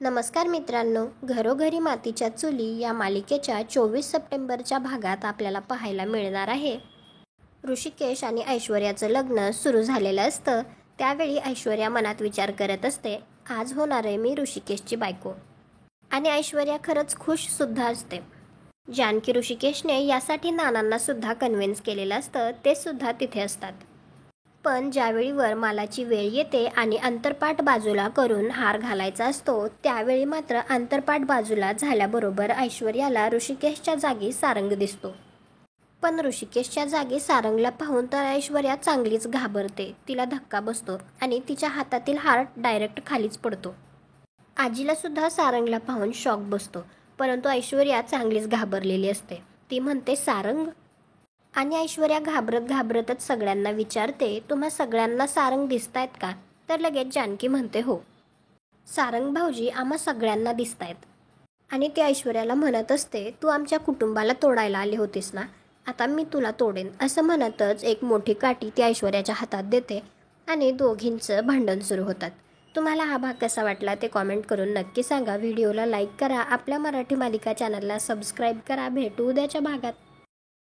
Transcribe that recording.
नमस्कार मित्रांनो, घरोघरी मातीच्या चुली या मालिकेच्या 24 सप्टेंबरच्या भागात आपल्याला पाहायला मिळणार आहे. ऋषिकेश आणि ऐश्वर्याचं लग्न सुरू झालेलं असतं. त्यावेळी ऐश्वर्या मनात विचार करत असते, आज होणार आहे मी ऋषिकेशची बायको. आणि ऐश्वर्या खरंच खुश सुद्धा असते. जानकी ऋषिकेशने यासाठी नानांना सुद्धा कन्व्हिन्स केलेलं असतं, ते सुद्धा तिथे असतात. पण ज्यावेळी वरमालाची वेळ येते आणि अंतरपाट बाजूला करून हार घालायचा असतो, त्यावेळी मात्र अंतरपाट बाजूला झाल्याबरोबर ऐश्वर्याला ऋषिकेशच्या जागी सारंग दिसतो. पण ऋषिकेशच्या जागी सारंगला पाहून तर ऐश्वर्या चांगलीच घाबरते. तिला धक्का बसतो आणि तिच्या हातातील हार डायरेक्ट खालीच पडतो. आजीला सुद्धा सारंगला पाहून शॉक बसतो, परंतु ऐश्वर्या चांगलीच घाबरलेली असते. ती म्हणते, सारंग? आणि ऐश्वर्या घाबरत घाबरतच सगळ्यांना विचारते, तुम्हा सगळ्यांना सारंग दिसतायत का? तर लगेच जानकी म्हणते, हो सारंग भाऊजी आम्हा सगळ्यांना दिसतायत. आणि ती ऐश्वर्याला म्हणत असते, तू आमच्या कुटुंबाला तोडायला आली होतीस ना, आता मी तुला तोडेन. असं म्हणतच एक मोठी काठी ती ऐश्वर्याच्या हातात देते आणि दोघींचं भांडण सुरू होतात. तुम्हाला हा भाग कसा वाटला ते कॉमेंट करून नक्की सांगा. व्हिडिओला लाईक करा, आपल्या मराठी मालिका चॅनलला सबस्क्राईब करा. भेटू उद्याच्या भागात.